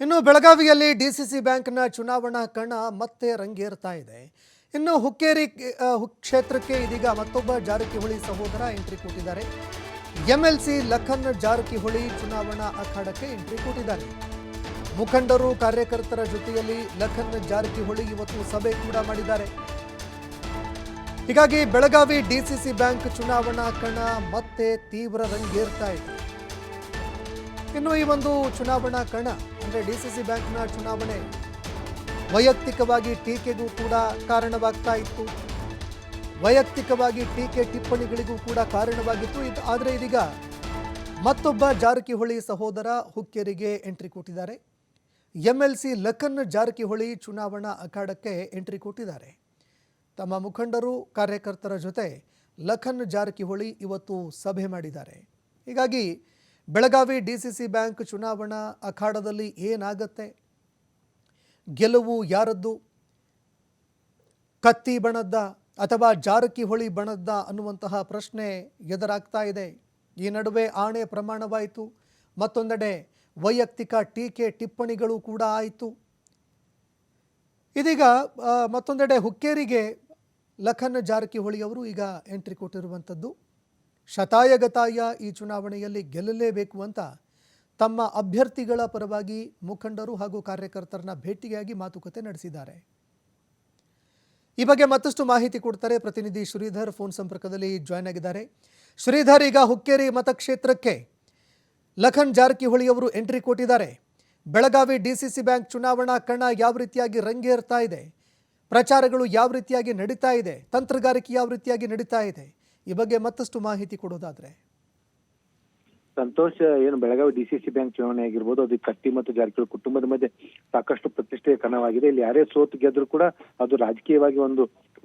ಇನ್ನು ಬೆಳಗಾವಿಯಲ್ಲಿ ಡಿಸಿಸಿ ಬ್ಯಾಂಕ್ನ ಚುನಾವಣಾ ಕಣ ಮತ್ತೆ ರಂಗೇರ್ತಾ ಇದೆ. ಇನ್ನು ಹುಕ್ಕೇರಿ ಕ್ಷೇತ್ರಕ್ಕೆ ಇದೀಗ ಮತ್ತೊಬ್ಬ ಜಾರಕಿಹೊಳಿ ಸಹೋದರ ಎಂಟ್ರಿ ಕೊಟ್ಟಿದ್ದಾರೆ. ಎಂಎಲ್ಸಿ ಲಖನ್ ಜಾರಕಿಹೊಳಿ ಚುನಾವಣಾ ಅಖಾಡಕ್ಕೆ ಎಂಟ್ರಿ ಕೊಟ್ಟಿದ್ದಾರೆ. ಮುಖಂಡರು ಕಾರ್ಯಕರ್ತರ ಜೊತೆಯಲ್ಲಿ ಲಖನ್ ಜಾರಕಿಹೊಳಿ ಇವತ್ತು ಸಭೆ ಕೂಡ ಮಾಡಿದ್ದಾರೆ. ಹೀಗಾಗಿ ಬೆಳಗಾವಿ ಡಿಸಿಸಿ ಬ್ಯಾಂಕ್ ಚುನಾವಣಾ ಕಣ ಮತ್ತೆ ತೀವ್ರ ರಂಗೇರ್ತಾ ಇದೆ. ಇನ್ನು ಈ ಒಂದು ಚುನಾವಣಾ ಕಣ ಅಂದರೆ ಡಿಸಿಸಿ ಬ್ಯಾಂಕ್ನ ಚುನಾವಣೆ ವೈಯಕ್ತಿಕವಾಗಿ ಟೀಕೆಗೂ ಕೂಡ ಕಾರಣವಾಗ್ತಾ ಇತ್ತು. ವೈಯಕ್ತಿಕವಾಗಿ ಟೀಕೆ ಟಿಪ್ಪಣಿಗಳಿಗೂ ಕೂಡ ಕಾರಣವಾಗಿತ್ತು. ಆದರೆ ಇದೀಗ ಮತ್ತೊಬ್ಬ ಜಾರಕಿಹೊಳಿ ಸಹೋದರ ಹುಕ್ಕೇರಿಗೆ ಎಂಟ್ರಿ ಕೊಟ್ಟಿದ್ದಾರೆ. ಎಂಎಲ್ಸಿ ಲಖನ್ ಜಾರಕಿಹೊಳಿ ಚುನಾವಣಾ ಅಖಾಡಕ್ಕೆ ಎಂಟ್ರಿ ಕೊಟ್ಟಿದ್ದಾರೆ. ತಮ್ಮ ಮುಖಂಡರು ಕಾರ್ಯಕರ್ತರ ಜೊತೆ ಲಖನ್ ಜಾರಕಿಹೊಳಿ ಇವತ್ತು ಸಭೆ ಮಾಡಿದ್ದಾರೆ. ಹೀಗಾಗಿ ಬೆಳಗಾವಿ ಡಿಸಿಸಿ ಬ್ಯಾಂಕ್ ಚುನಾವಣಾ ಅಖಾಡದಲ್ಲಿ ಏನಾಗತ್ತೆ, ಗೆಲುವು ಯಾರದ್ದು, ಕತ್ತಿ ಬಣದ್ದ ಅಥವಾ ಜಾರಕಿಹೊಳಿ ಬಣದ್ದ ಅನ್ನುವಂತಹ ಪ್ರಶ್ನೆ ಎದುರಾಗ್ತಾ ಇದೆ. ಈ ನಡುವೆ ಆಣೆ ಪ್ರಮಾಣವಾಯಿತು, ಮತ್ತೊಂದೆಡೆ ವೈಯಕ್ತಿಕ ಟೀಕೆ ಟಿಪ್ಪಣಿಗಳು ಕೂಡ ಆಯಿತು. ಇದೀಗ ಮತ್ತೊಂದೆಡೆ ಹುಕ್ಕೇರಿಗೆ ಲಖನ್ ಜಾರಕಿಹೊಳಿ ಅವರು ಈಗ ಎಂಟ್ರಿ ಕೊಟ್ಟಿರುವಂಥದ್ದು. ಶತಾಯಗತಾಯ ಈ ಚುನಾವಣೆಯಲ್ಲಿ ಗೆಲ್ಲಲೇಬೇಕು ಅಂತ ತಮ್ಮ ಅಭ್ಯರ್ಥಿಗಳ ಪರವಾಗಿ ಮುಖಂಡರು ಹಾಗೂ ಕಾರ್ಯಕರ್ತರನ್ನ ಭೇಟಿಯಾಗಿ ಮಾತುಕತೆ ನಡೆಸಿದ್ದಾರೆ. ಈ ಬಗ್ಗೆ ಮತ್ತಷ್ಟು ಮಾಹಿತಿ ಕೊಡ್ತಾರೆ ಪ್ರತಿನಿಧಿ ಶ್ರೀಧರ್ ಫೋನ್ ಸಂಪರ್ಕದಲ್ಲಿ ಜಾಯ್ನ್ ಆಗಿದ್ದಾರೆ. ಶ್ರೀಧರ್, ಈಗ ಹುಕ್ಕೇರಿ ಮತಕ್ಷೇತ್ರಕ್ಕೆ ಲಖನ್ ಜಾರಕಿಹೊಳಿ ಅವರು ಎಂಟ್ರಿ ಕೊಟ್ಟಿದ್ದಾರೆ. ಬೆಳಗಾವಿ ಡಿಸಿಸಿ ಬ್ಯಾಂಕ್ ಚುನಾವಣಾ ಕಣ ಯಾವ ರೀತಿಯಾಗಿ ರಂಗೇರ್ತಾ ಇದೆ, ಪ್ರಚಾರಗಳು ಯಾವ ರೀತಿಯಾಗಿ ನಡೀತಾ ಇದೆ, ತಂತ್ರಗಾರಿಕೆ ಯಾವ ರೀತಿಯಾಗಿ ನಡೀತಾ ಇದೆ, ಈ ಬಗ್ಗೆ ಮತ್ತಷ್ಟು ಮಾಹಿತಿ ಕೊಡೋದಾದ್ರೆ. ಸಂತೋಷ್, ಏನು ಬೆಳಗಾವಿ ಡಿಸಿಸಿ ಬ್ಯಾಂಕ್ ಚುನಾವಣೆ ಆಗಿರ್ಬೋದು, ಅದು ಕತ್ತಿ ಮತ್ತು ಜಾರಕಿಹೊಳಿ ಕುಟುಂಬದ ಮಧ್ಯೆ ಸಾಕಷ್ಟು ಪ್ರತಿಷ್ಠೆಯ ಕಣವಾಗಿದೆ. ಇಲ್ಲಿ ಯಾರೇ ಸೋತು ಗೆದ್ರು ಕೂಡ ಅದು ರಾಜಕೀಯವಾಗಿ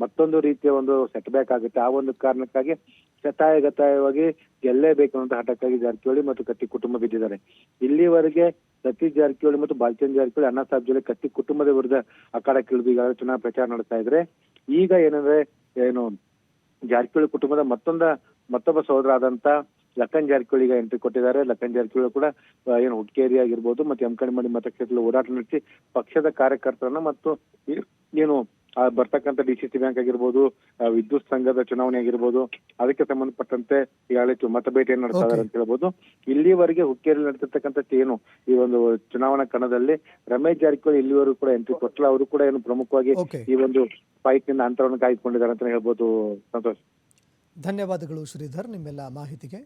ಮತ್ತೊಂದು ರೀತಿಯ ಸೆಟ್ ಬ್ಯಾಕ್ ಆಗುತ್ತೆ. ಆ ಒಂದು ಕಾರಣಕ್ಕಾಗಿ ಶತಾಯಗತಾಯವಾಗಿ ಗೆಲ್ಲೇಬೇಕು ಅಂತ ಹಠಕ್ಕಾಗಿ ಜಾರಕಿಹೊಳಿ ಮತ್ತು ಕತ್ತಿ ಕುಟುಂಬ ಬಿದ್ದಿದ್ದಾರೆ. ಇಲ್ಲಿವರೆಗೆ ಸತೀಶ್ ಜಾರಕಿಹೊಳಿ ಮತ್ತು ಬಾಲಚಂದ್ರ ಜಾರಕಿಹೊಳಿ ಅಣ್ಣಾ ಸಾಹೇಬ್ ಜೊತೆ ಕತ್ತಿ ಕುಟುಂಬದ ವಿರುದ್ಧ ಅಖಾಡಕ್ಕಿಳಿದು ಈಗಾಗಲೇ ಚುನಾವಣಾ ಪ್ರಚಾರ ನಡೆಸ್ತಾ ಇದ್ರೆ, ಈಗ ಜಾರಕಿಹೊಳಿ ಕುಟುಂಬದ ಮತ್ತೊಬ್ಬ ಸಹೋದರ ಆದಂತ ಲಖನ್ ಜಾರಕಿಹೊಳಿಗೆ ಎಂಟ್ರಿ ಕೊಟ್ಟಿದ್ದಾರೆ. ಲಖನ್ ಜಾರಕಿಹೊಳಿ ಕೂಡ ಹುಕ್ಕೇರಿ ಆಗಿರ್ಬೋದು ಮತ್ತೆ ಯಮಕನಮರಡಿ ಮತಕ್ಷೇತ್ರದಲ್ಲಿ ಹೋರಾಟ ನಡೆಸಿ ಪಕ್ಷದ ಕಾರ್ಯಕರ್ತರನ್ನ ಮತ್ತು ಬರ್ತಕ್ಕಂಥ ಡಿಸಿಸಿ ಬ್ಯಾಂಕ್ ಆಗಿರ್ಬೋದು, ವಿದ್ಯುತ್ ಸಂಘದ ಚುನಾವಣೆ ಆಗಿರ್ಬೋದು, ಅದಕ್ಕೆ ಸಂಬಂಧಪಟ್ಟಂತೆ ಈಗಾಗಲೇ ಮತಬೇಟೆಯನ್ನು ನಡೆಸ್ತಾ ಇದ್ದಾರೆ ಅಂತ ಹೇಳ್ಬೋದು. ಇಲ್ಲಿವರೆಗೆ ಹುಕ್ಕೇರಿಯಲ್ಲಿ ನಡೆಸಿರ್ತಕ್ಕಂಥ ಈ ಒಂದು ಚುನಾವಣಾ ಕಣದಲ್ಲಿ ರಮೇಶ್ ಜಾರಕಿಹೊಳಿ ಇಲ್ಲಿವರೆಗೂ ಕೂಡ ಎಂಟ್ರಿ ಕೊಟ್ಟಿಲ್ಲ. ಅವರು ಕೂಡ ಪ್ರಮುಖವಾಗಿ ಈ ಒಂದು ಫೈಟ್ ನಿಂದ ಅಂತರವನ್ನು ಕಾಯ್ದುಕೊಂಡಿದ್ದಾರೆ ಅಂತ ಹೇಳ್ಬೋದು. ಸಂತೋಷ್, ಧನ್ಯವಾದಗಳು ಶ್ರೀಧರ್ ನಿಮ್ಮೆಲ್ಲ ಮಾಹಿತಿಗೆ.